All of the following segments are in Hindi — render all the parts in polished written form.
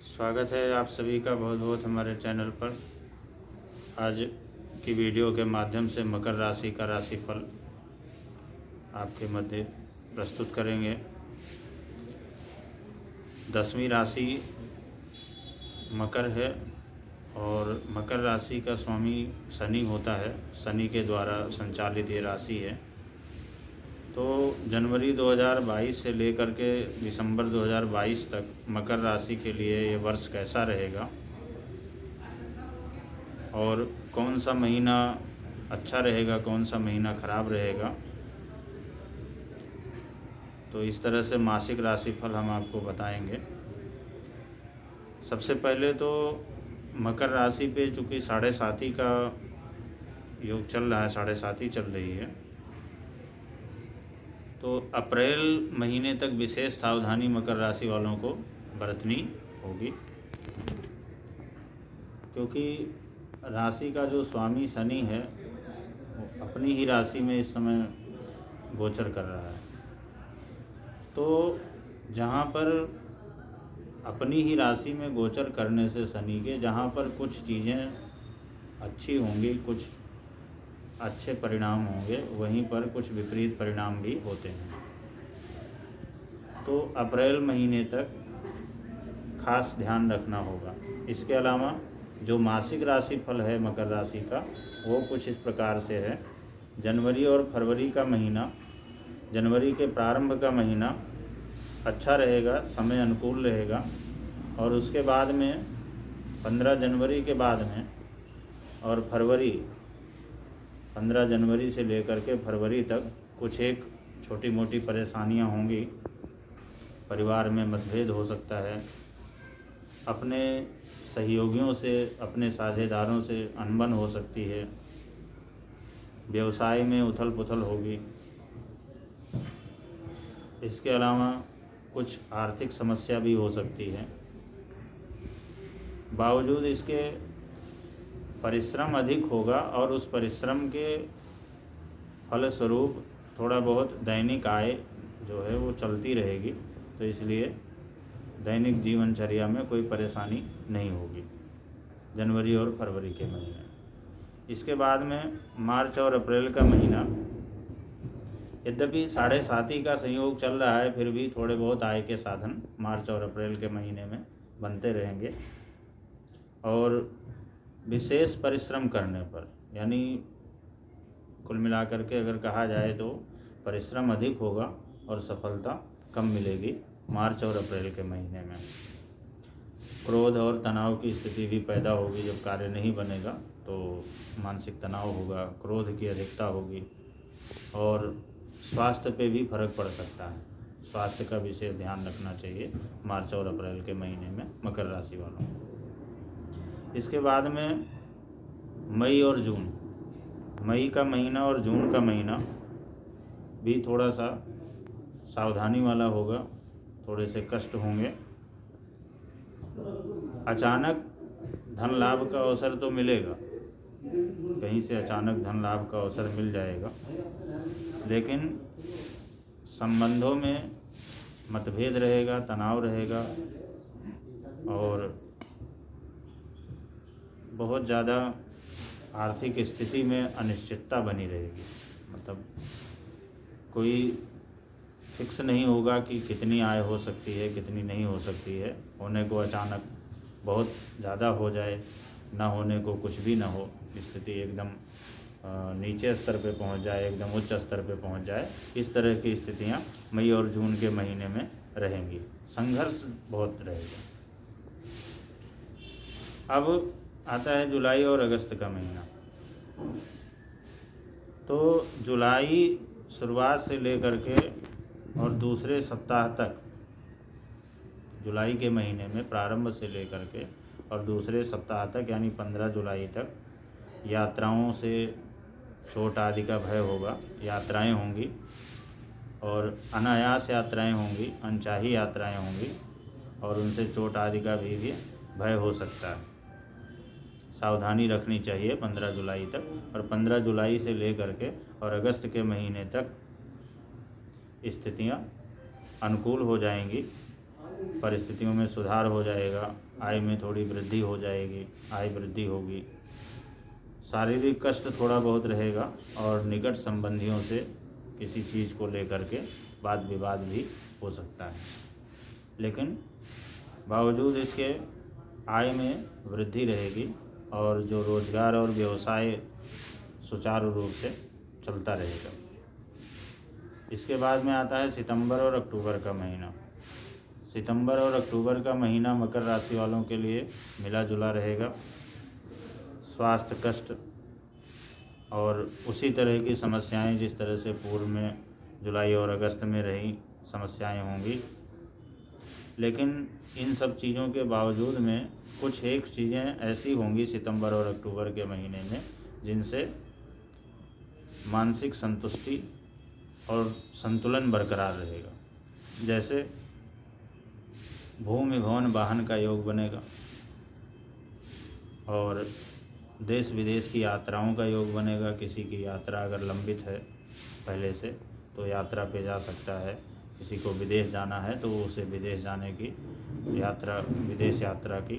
स्वागत है आप सभी का बहुत बहुत हमारे चैनल पर। आज की वीडियो के माध्यम से मकर राशि का राशिफल आपके मध्य प्रस्तुत करेंगे। 10वीं राशि मकर है और मकर राशि का स्वामी शनि होता है। शनि के द्वारा संचालित ये राशि है। तो जनवरी 2022 से लेकर के दिसंबर 2022 तक मकर राशि के लिए ये वर्ष कैसा रहेगा और कौन सा महीना अच्छा रहेगा, कौन सा महीना ख़राब रहेगा, तो इस तरह से मासिक राशिफल हम आपको बताएंगे। सबसे पहले तो मकर राशि पे चूँकि 7.5 का योग चल रहा है, 7.5 चल रही है, तो अप्रैल महीने तक विशेष सावधानी मकर राशि वालों को बरतनी होगी, क्योंकि राशि का जो स्वामी शनि है वो अपनी ही राशि में इस समय गोचर कर रहा है। तो जहाँ पर अपनी ही राशि में गोचर करने से शनि के जहाँ पर कुछ चीज़ें अच्छी होंगी, कुछ अच्छे परिणाम होंगे, वहीं पर कुछ विपरीत परिणाम भी होते हैं। तो अप्रैल महीने तक खास ध्यान रखना होगा। इसके अलावा जो मासिक राशिफल है मकर राशि का वो कुछ इस प्रकार से है। जनवरी और फरवरी का महीना, जनवरी के प्रारंभ का महीना अच्छा रहेगा, समय अनुकूल रहेगा, और उसके बाद में 15 जनवरी के बाद में और फरवरी 15 जनवरी से लेकर के फरवरी तक कुछ एक छोटी मोटी परेशानियां होंगी। परिवार में मतभेद हो सकता है, अपने सहयोगियों से, अपने साझेदारों से अनबन हो सकती है, व्यवसाय में उथल पुथल होगी। इसके अलावा कुछ आर्थिक समस्या भी हो सकती है। बावजूद इसके परिश्रम अधिक होगा और उस परिश्रम के फलस्वरूप थोड़ा बहुत दैनिक आय जो है वो चलती रहेगी। तो इसलिए दैनिक जीवनचर्या में कोई परेशानी नहीं होगी जनवरी और फरवरी के महीने। इसके बाद में मार्च और अप्रैल का महीना, यद्यपि 7.5 का संयोग चल रहा है, फिर भी थोड़े बहुत आय के साधन मार्च और अप्रैल के महीने में बनते रहेंगे। और विशेष परिश्रम करने पर, यानी कुल मिलाकर के अगर कहा जाए तो परिश्रम अधिक होगा और सफलता कम मिलेगी मार्च और अप्रैल के महीने में। क्रोध और तनाव की स्थिति भी पैदा होगी। जब कार्य नहीं बनेगा तो मानसिक तनाव होगा, क्रोध की अधिकता होगी और स्वास्थ्य पे भी फर्क पड़ सकता है। स्वास्थ्य का विशेष ध्यान रखना चाहिए मार्च और अप्रैल के महीने में मकर राशि वालों को। इसके बाद में मई और जून, मई का महीना और जून का महीना भी थोड़ा सा सावधानी वाला होगा, थोड़े से कष्ट होंगे। अचानक धन लाभ का अवसर तो मिलेगा, कहीं से अचानक धन लाभ का अवसर मिल जाएगा, लेकिन संबंधों में मतभेद रहेगा, तनाव रहेगा और बहुत ज़्यादा आर्थिक स्थिति में अनिश्चितता बनी रहेगी। मतलब कोई फिक्स नहीं होगा कि कितनी आय हो सकती है, कितनी नहीं हो सकती है। होने को अचानक बहुत ज़्यादा हो जाए, ना होने को कुछ भी ना हो, स्थिति एकदम नीचे स्तर पे पहुंच जाए, एकदम उच्च स्तर पे पहुंच जाए, इस तरह की स्थितियां मई और जून के महीने में रहेंगी। संघर्ष बहुत रहेगा। अब आता है जुलाई और अगस्त का महीना। तो जुलाई शुरुआत से लेकर के और दूसरे सप्ताह तक, जुलाई के महीने में प्रारंभ से लेकर के और दूसरे सप्ताह तक, यानी 15 जुलाई तक यात्राओं से चोट आदि का भय होगा। यात्राएं होंगी और अनायास यात्राएं होंगी, अनचाही यात्राएं होंगी और उनसे चोट आदि का भी भय हो सकता है। सावधानी रखनी चाहिए 15 जुलाई तक। और 15 जुलाई से लेकर के और अगस्त के महीने तक स्थितियां अनुकूल हो जाएंगी परिस्थितियों में सुधार हो जाएगा, आय में थोड़ी वृद्धि हो जाएगी, आय वृद्धि होगी। शारीरिक कष्ट थोड़ा बहुत रहेगा और निकट संबंधियों से किसी चीज़ को लेकर के वाद विवाद भी हो सकता है, लेकिन बावजूद इसके आय में वृद्धि रहेगी और जो रोज़गार और व्यवसाय सुचारू रूप से चलता रहेगा। इसके बाद में आता है सितंबर और अक्टूबर का महीना। सितंबर और अक्टूबर का महीना मकर राशि वालों के लिए मिला जुला रहेगा। स्वास्थ्य कष्ट और उसी तरह की समस्याएं जिस तरह से पूर्व में जुलाई और अगस्त में रही समस्याएं होंगी, लेकिन इन सब चीज़ों के बावजूद में कुछ एक चीज़ें ऐसी होंगी सितंबर और अक्टूबर के महीने में जिनसे मानसिक संतुष्टि और संतुलन बरकरार रहेगा। जैसे भूमि भवन वाहन का योग बनेगा और देश विदेश की यात्राओं का योग बनेगा। किसी की यात्रा अगर लंबित है पहले से तो यात्रा पे जा सकता है। किसी को विदेश जाना है तो उसे विदेश जाने की यात्रा, विदेश यात्रा की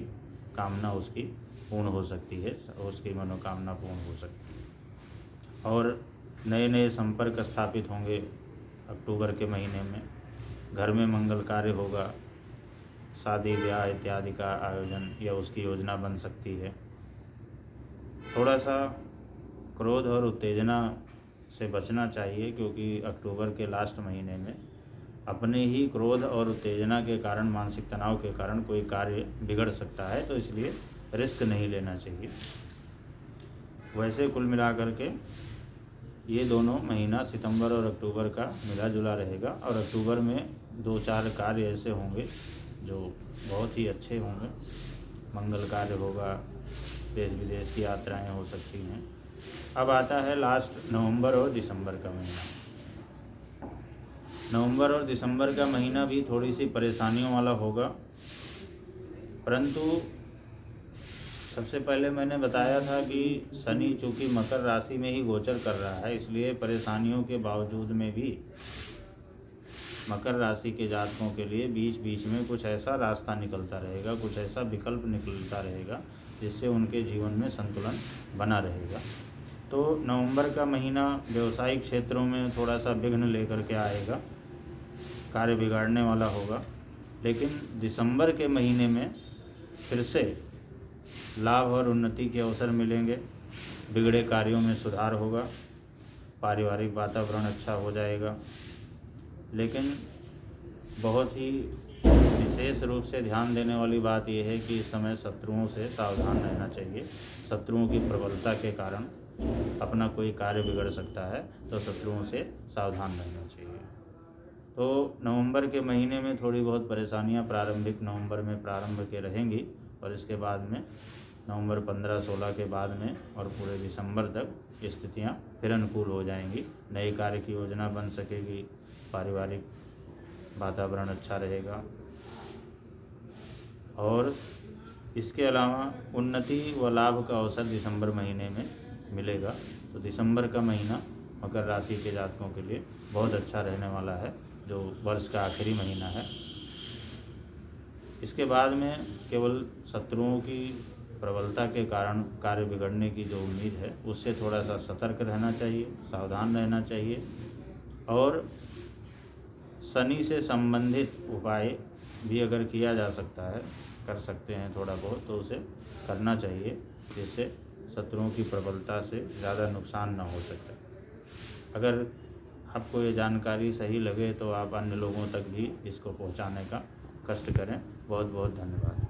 कामना उसकी पूर्ण हो सकती है, उसकी मनोकामना पूर्ण हो सकती है। और नए नए संपर्क स्थापित होंगे अक्टूबर के महीने में। घर में मंगल कार्य होगा, शादी ब्याह इत्यादि का आयोजन या उसकी योजना बन सकती है। थोड़ा सा क्रोध और उत्तेजना से बचना चाहिए, क्योंकि अक्टूबर के लास्ट महीने में अपने ही क्रोध और उत्तेजना के कारण, मानसिक तनाव के कारण कोई कार्य बिगड़ सकता है, तो इसलिए रिस्क नहीं लेना चाहिए। वैसे कुल मिलाकर के ये दोनों महीना सितंबर और अक्टूबर का मिला जुला रहेगा। और अक्टूबर में 2-4 कार्य ऐसे होंगे जो बहुत ही अच्छे होंगे। मंगल कार्य होगा, देश विदेश की यात्राएं हो सकती हैं। अब आता है लास्ट नवंबर और दिसंबर का महीना। नवंबर और दिसंबर का महीना भी थोड़ी सी परेशानियों वाला होगा, परंतु सबसे पहले मैंने बताया था कि शनि चूँकि मकर राशि में ही गोचर कर रहा है, इसलिए परेशानियों के बावजूद में भी मकर राशि के जातकों के लिए बीच बीच में कुछ ऐसा रास्ता निकलता रहेगा, कुछ ऐसा विकल्प निकलता रहेगा जिससे उनके जीवन में संतुलन बना रहेगा। तो नवंबर का महीना व्यवसायिक क्षेत्रों में थोड़ा सा विघ्न लेकर के आएगा, कार्य बिगाड़ने वाला होगा, लेकिन दिसंबर के महीने में फिर से लाभ और उन्नति के अवसर मिलेंगे। बिगड़े कार्यों में सुधार होगा, पारिवारिक वातावरण अच्छा हो जाएगा। लेकिन बहुत ही विशेष रूप से ध्यान देने वाली बात यह है कि इस समय शत्रुओं से सावधान रहना चाहिए। शत्रुओं की प्रबलता के कारण अपना कोई कार्य बिगड़ सकता है, तो शत्रुओं से सावधान रहना चाहिए। तो नवंबर के महीने में थोड़ी बहुत परेशानियां प्रारंभिक नवंबर में प्रारंभ के रहेंगी, और इसके बाद में नवंबर 15-16 के बाद में और पूरे दिसंबर तक स्थितियां फिर अनुकूल हो जाएंगी। नए कार्य की योजना बन सकेगी, पारिवारिक वातावरण अच्छा रहेगा, और इसके अलावा उन्नति व लाभ का अवसर दिसंबर महीने में मिलेगा। तो दिसंबर का महीना मकर राशि के जातकों के लिए बहुत अच्छा रहने वाला है, जो वर्ष का आखिरी महीना है। इसके बाद में केवल शत्रुओं की प्रबलता के कारण कार्य बिगड़ने की जो उम्मीद है, उससे थोड़ा सा सतर्क रहना चाहिए, सावधान रहना चाहिए। और शनि से संबंधित उपाय भी अगर किया जा सकता है, कर सकते हैं थोड़ा बहुत, तो उसे करना चाहिए, जिससे शत्रुओं की प्रबलता से ज़्यादा नुकसान न हो सके। अगर आपको ये जानकारी सही लगे तो आप अन्य लोगों तक भी इसको पहुंचाने का कष्ट करें। बहुत बहुत धन्यवाद।